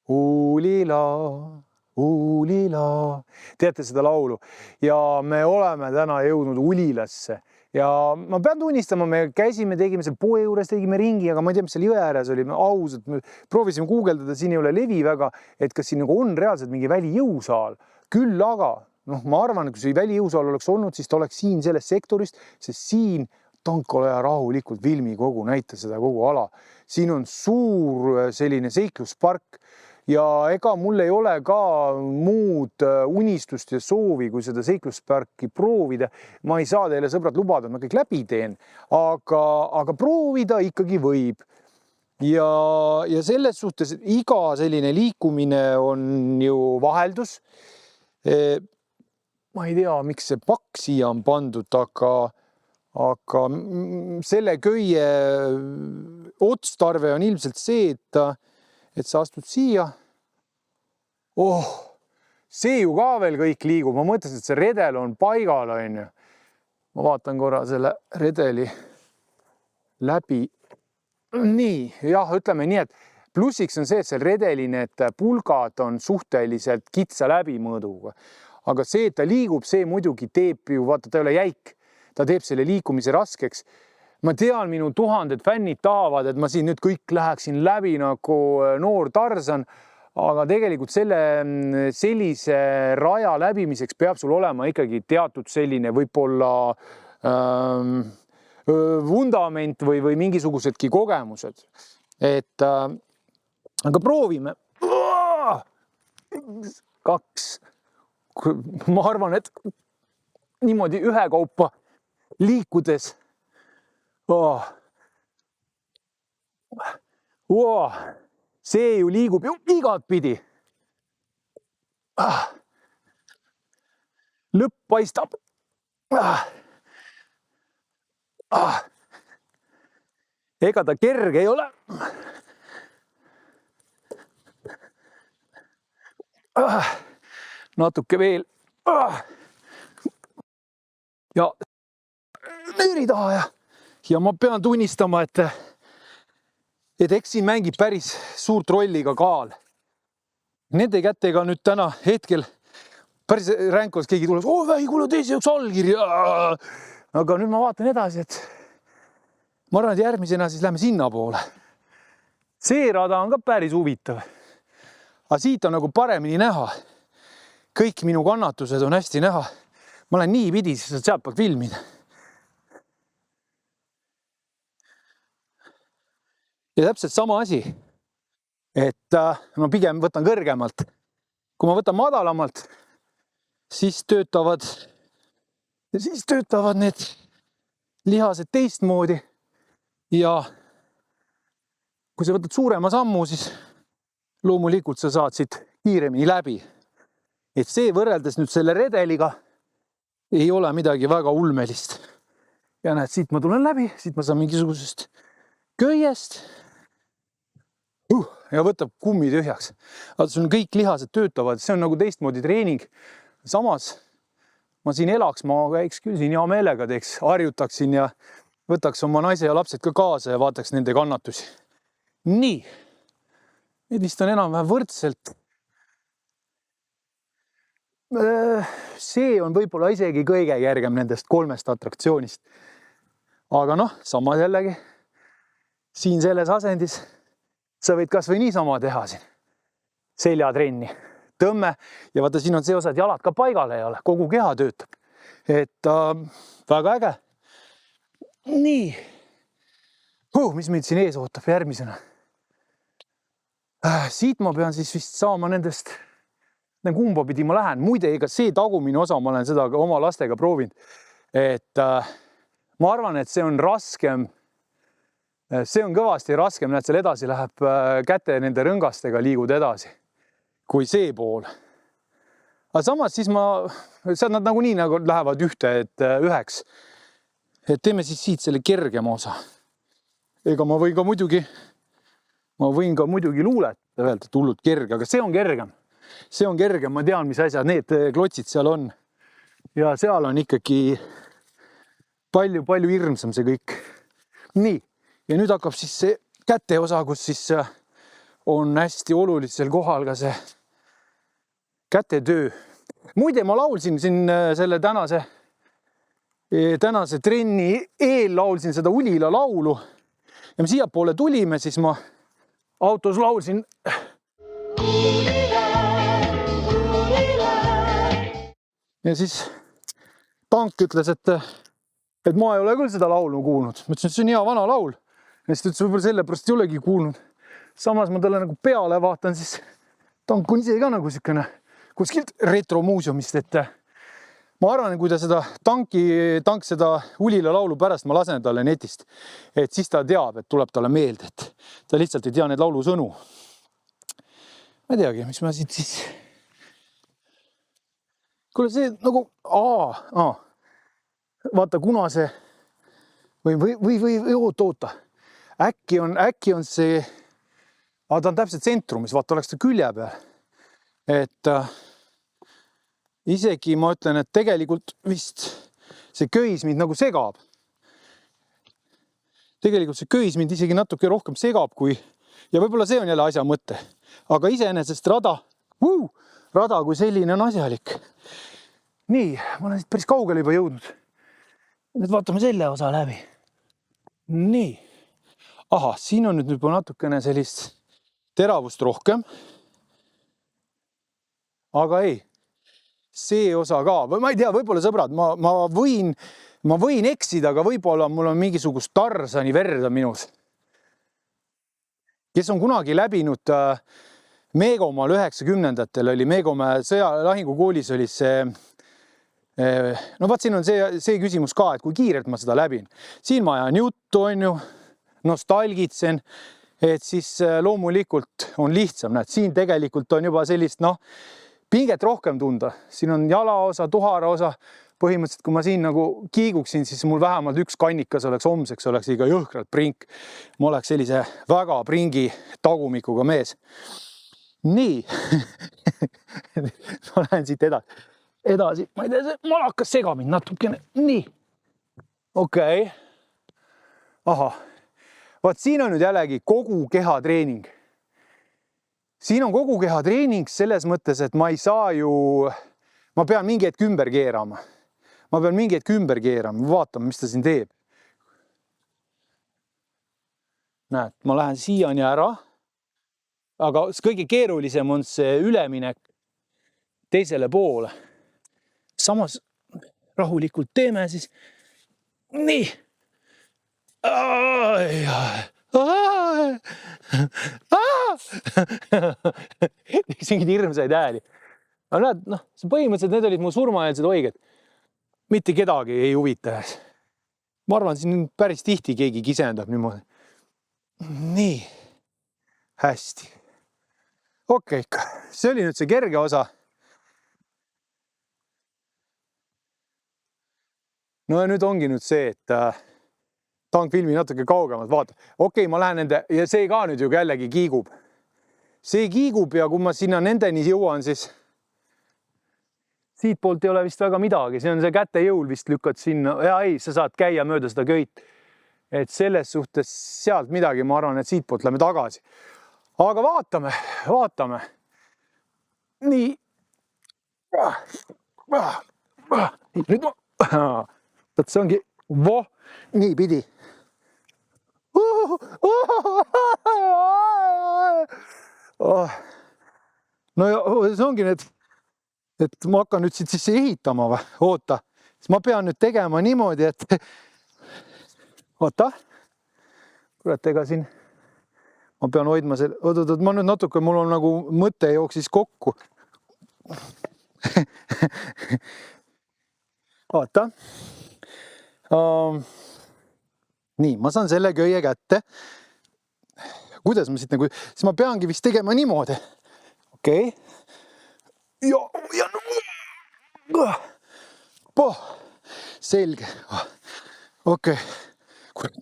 Uulila, uulila. Teate seda laulu? Ja me oleme täna jõudnud Ulilasse. Ja ma pean tunnistama, me käisime, tegime seal poe juures, tegime ringi, aga ma ei tea, mis seal jõe ääres oli. Ausalt, me proovisime guugeldada, siin ei ole levi väga, et kas siin nagu on reaalselt mingi välijõusaal. Küll aga, ma arvan, et kui see välijõusaal oleks olnud, siis ta oleks siin sellest sektorist, sest siin Tankala ja rahulikult Vilmikogu näita seda kogu ala. Siin on suur selline seikluspark ja ega mul ei ole ka muud unistust ja soovi, kui seda seiklusparki proovida. Ma ei saa teile, sõbrad, lubada, et ma kõik läbi teen, aga proovida ikkagi võib. Ja selles suhtes iga selline liikumine on ju vaheldus. Ma ei tea, miks see pakk siia on pandud, aga selle köie otstarve on ilmselt see, et sa astud siia. See ju ka veel kõik liigub. Ma mõtlesin, et see redel on paigal, on ju. Ma vaatan korra selle redeli läbi. Nii, jah, ütleme nii, et plussiks on see, et seal redeli need pulgad on suhteliselt kitsa läbimõõduga. Aga see, et ta liigub, see muidugi teeb ju, vaata, ta ei ole jäik. Ta teeb selle liikumise raskeks. Ma tean, minu 1000 fännid tahavad, et ma siin nüüd kõik läheksin läbi nagu noor Tarzan, aga tegelikult sellise raja läbimiseks peab sul olema ikkagi teatud selline võib-olla vundament või mingisugusedki kogemused. Aga proovime. 2. Ma arvan, et niimoodi ühekaupa liikudes see ju liigub ju igat pidi. Lõpp paistab. Ega ta kerge ei ole. Natuke veel. Ja nööri taha ja ma pean tunnistama, et eks siin mängib päris suurt rolli ka kaal. Nende kätega nüüd täna hetkel päris ränkus keegi tuleb, vähikuule teise üks allkirja. Aga nüüd ma vaatan edasi, et ma arvan, et järgmisena siis lähme sinna poole. See rada on ka päris huvitav. Aga siit on nagu paremini näha. Kõik minu kannatused on hästi näha. Ma olen nii pidi, siis saad sealt poolt filmida. Ja täpselt sama asi, et ma pigem võtan kõrgemalt. Kui ma võtan madalamalt, siis töötavad need lihased teistmoodi. Ja kui sa võtad suurema sammu, siis loomulikult sa saad siit kiiremini läbi. Et see võrreldes nüüd selle redeliga ei ole midagi väga ulmelist. Ja näed, siit ma tulen läbi, siit ma saan mingisugusest köiest. Ja võtab kummi tühjaks. Aga sul kõik lihased töötavad, see on nagu teistmoodi treening. Samas ma siin elaks, ma käiks küll siin hea meelega teeks, harjutaksin ja võtaks oma naise ja lapsed ka kaasa ja vaataks nende kannatusi. Nii, need vist on enam-vähem võrdselt. See on võib-olla isegi kõige kergem nendest 3 atraktsioonist. Aga samas jällegi, siin selles asendis sa võid kas või niisama teha siin seljatrenni, tõmme ja vaata, siin on see osa, et jalad ka paigale ei ole, kogu keha töötab. Et väga äge. Nii. Mis meid siin ees ootab järgmisena? Siit ma pean siis vist saama nendest, kumba pidi ma lähen. Muide, ega see tagumine osa, ma olen seda oma lastega proovinud. Et ma arvan, et see on raskem. See on kõvasti raskem, näed, seal edasi läheb käte nende rõngastega liigud edasi, kui see pool. Aga samas siis seal nad nagunii nagu lähevad üheks. Et teeme siis siit selle kergema osa. Ega ma võin ka muidugi luulet öelda, et hullult kerge, aga see on kergem. See on kergem, ma tean, mis asjad, need klotsid seal on. Ja seal on ikkagi palju hirmsam see kõik. Nii. Ja nüüd hakkab siis see käte osa, kus siis on hästi olulisel kohal ka see kätetöö. Muide, ma laulsin siin selle tänase trenni eel laulsin seda Ulila laulu ja me siiapoole tulime, siis ma autos laulsin. Ja siis Tank ütles, et ma ei ole küll seda laulu kuulnud. Ma ütlesin, et see on hea vana laul. Ja siis ta ütles, võib-olla sellepärast ei olegi kuulnud. Samas ma talle nagu peale vaatan, siis Tank on ise ka nagu siukene kuskilt retromuuseumist, et ma arvan, kui ta seda Tank seda Ulila laulu pärast ma lasen talle netist, et siis ta teab, et tuleb talle meelde, et ta lihtsalt ei tea need laulu sõnu. Ma ei teagi, mis ma siit siis... Kuule see nagu, vaata kuna see või oota. Äkki on see, ta on täpselt tsentrumis, vaata oleks ta külje peal. Et isegi ma ütlen, et tegelikult vist see köis mind nagu segab. Tegelikult see köis mind isegi natuke rohkem segab kui, ja võib-olla see on jälle asja mõte, aga iseenesest rada kui selline on asjalik. Nii, ma olen siit päris kaugele juba jõudnud. Nüüd vaatame selle osa läbi. Nii. Aha, siin on nüüd juba natukene sellist teravust rohkem. Aga ei, see osa ka. Ma ei tea, võib-olla sõbrad, ma võin eksida, aga võib-olla mul on mingisugust Tarzani verda minus. Kes on kunagi läbinud Meegomaal 90-ndatel oli Meegomäe sõjalahingukoolis oli see, no vaat siin on see küsimus ka, et kui kiirelt ma seda läbin. Siin ma ajan juttu, on ju, nostalgitsen, et siis loomulikult on lihtsam. Näed, siin tegelikult on juba sellist, pinget rohkem tunda. Siin on jalaosa, tuharaosa. Põhimõtteliselt, kui ma siin nagu kiiguksin, siis mul vähemalt üks kannikas oleks homseks, oleks iga jõhkralt prink. Ma oleks sellise väga pringi tagumikuga mees. Nii. Ma lähen siit edasi. Ma ei tea, see malakas sega mind natukene. Nii. Okei. Aha. Vaat siin on nüüd jällegi kogu kehatreening. Siin on kogu kehatreening selles mõttes, et ma ei saa ju, ma pean mingi hetk ümber keerama. Vaatame, mis ta siin teeb. Näed, ma lähen siiani ära. Aga kõige keerulisem on see üleminek teisele poole. Samas rahulikult teeme siis. Nii. Mingid hirmsaid ääli. Aga näed, põhimõtteliselt need olid mu surmaeelsed oiged. Mitte kedagi ei huvita. Ma arvan, siin päris tihti keegi kisendab niimoodi. Nii. Hästi. Okei, see oli nüüd see kerge osa. No ja nüüd ongi nüüd see, et Tank filmi natuke kaugemalt, vaata. Okei, ma lähen nende, ja see ka nüüd ju jällegi kiigub. See kiigub ja kui ma sinna nendeni jõuan, siis siit poolt ei ole vist väga midagi. See on see käte jõul vist lükkad sinna. Ja ei, sa saad käia mööda seda köit. Et selles suhtes sealt midagi, ma arvan, et siit poolt lähme tagasi. Aga vaatame. Nii. Nüüd ma. See ongi nii pidi. No ja see ongi need, et ma hakkan nüüd siit sisse ehitama või? Oota, siis ma pean nüüd tegema niimoodi, et oota, kurat, ega siin ma pean hoidma selle, oot, ma nüüd natuke, mul on nagu mõte jooksis kokku. Vaata. Nii, ma saan selle köie kätte. Kuidas ma siit nagu, siis ma peangi vist tegema niimoodi. Okei. Ja selge. Okei.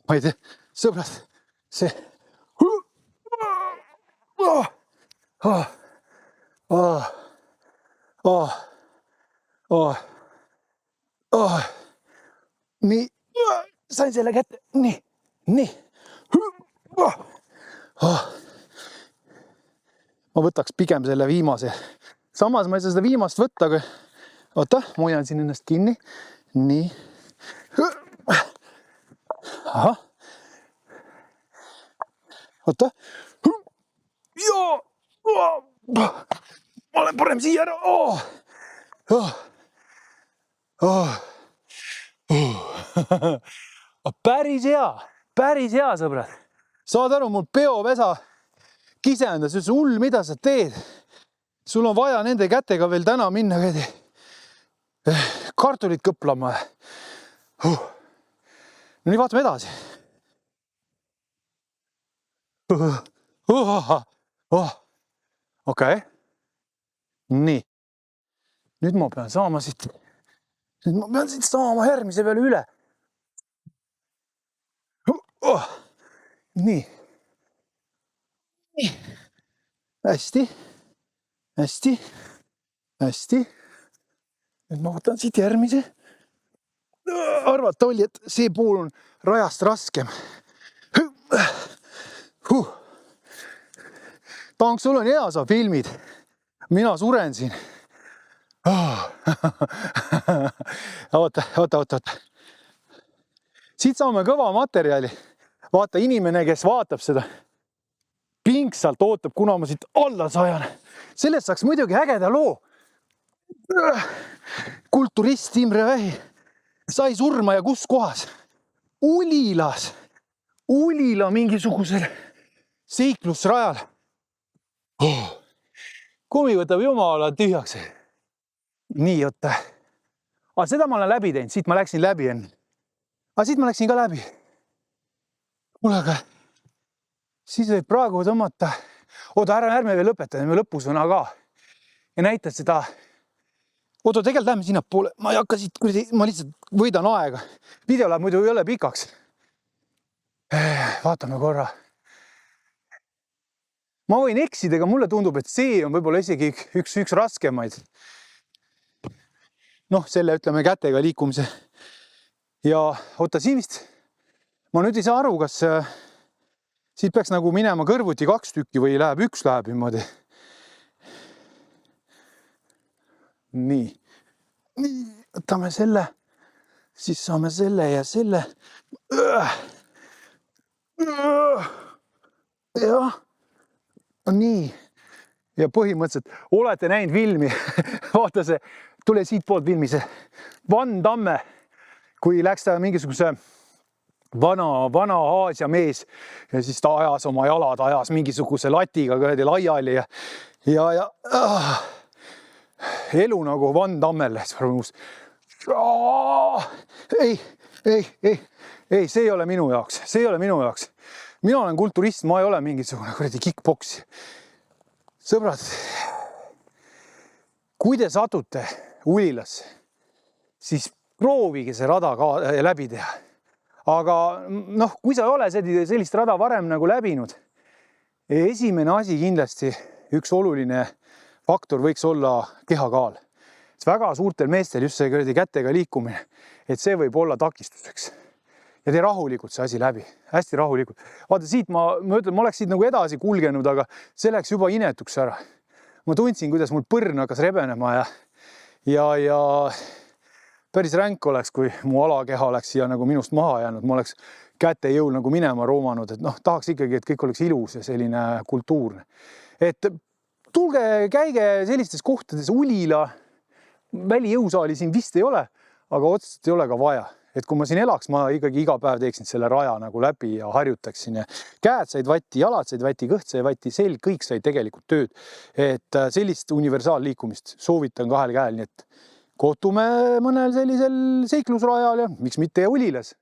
Ma ei tea, sõbrad, see. Nii, sain selle kätte. Nii. ma võtaks pigem selle viimase. Samas ma ei saa seda viimast võtta, aga oota, ma hoian siin ennast kinni. Nii. Ahah. Oota. Ma olen parem siia ära. Päris hea, sõbrad. Saad aru, mul peovesa kisendas, ütles hull, mida sa teed? Sul on vaja nende kätega veel täna minna kartulit kõplama. No nii, vaatame edasi. Okei. Nii. Nüüd ma pean saama siit saama järgmise peale üle. Nii. Hästi. Nüüd ma võtan siit järgmise. Arvata oli, et see pool on rajast raskem. Tank, sul on hea, sa filmid. Mina suren siin. Oota. Siit saame kõva materjali. Vaata, inimene, kes vaatab seda, pingsalt ootab, kuna ma siit alla sajan. Sellest saaks muidugi ägeda loo. Kulturist Imre Vähi sai surma ja kus kohas? Ulilas. Ulila mingisugusel seiklusrajal. Kumi võtab jumala tühjaks. Nii, oota. Aga seda ma olen läbi teinud, siit ma läksin läbi enne. Aga siit ma läksin ka läbi. Kuule, aga siis võib praegu tõmmata. Oota, ärme veel lõpetame lõpusõna ka. Ja näitad seda. Oota, tegelikult lähme sinna poole. Ma ei hakka siit, ma lihtsalt võidan aega. Video läheb muidu jälle pikaks. Vaatame korra. Ma võin eksida, aga mulle tundub, et see on võib-olla isegi üks raskemaid. Noh, selle ütleme kätega liikumise. Ja oota, siin vist, ma nüüd ei saa aru, kas siit peaks nagu minema kõrvuti 2 tükki või üks läheb niimoodi. Nii, võtame selle, siis saame selle ja selle. Jah. Nii. Ja põhimõtteliselt olete näinud filmi. Vaata see, tule siit poolt filmi see Van Damme, kui läks ta mingisuguse vana Aasia mees ja siis ta ajas oma jalad, ajas mingisuguse latiga laiali ja elu nagu Van Dammel. Ei, see ei ole minu jaoks. Mina olen kulturist, ma ei ole mingisugune kickboksi. Sõbrad, kui te satute Ulilasse, siis proovige see rada ka läbi teha. Aga noh, kui sa ei ole sellist rada varem nagu läbinud, esimene asi kindlasti, üks oluline faktor võiks olla kehakaal. Väga suurtel meestel just see kätega liikumine, et see võib olla takistuseks. Ja tee rahulikult see asi läbi, hästi rahulikult. Vaata siit ma ütlen, ma oleks siit nagu edasi kulgenud, aga see läks juba inetuks ära. Ma tundsin, kuidas mul põrn hakkas rebenema ja päris ränk oleks, kui mu alakeha oleks siia nagu minust maha jäänud. Ma oleks käte jõul nagu minema roomanud, et noh, tahaks ikkagi, et kõik oleks ilus ja selline kultuurne. Et tulge, käige sellistes kohtades. Ulila välijõusaali siin vist ei ole, aga otseselt ei ole ka vaja. Et kui ma siin elaks, ma ikkagi iga päev teeksin selle raja nagu läbi ja harjutaksin. Ja käed said vatti, jalad said vatti, kõht sai vatti, selg, kõik sai tegelikult tööd. Et sellist universaalliikumist soovitan kahel käel, nii et kohtume mõnel sellisel seiklusrajal ja miks mitte Ulilas.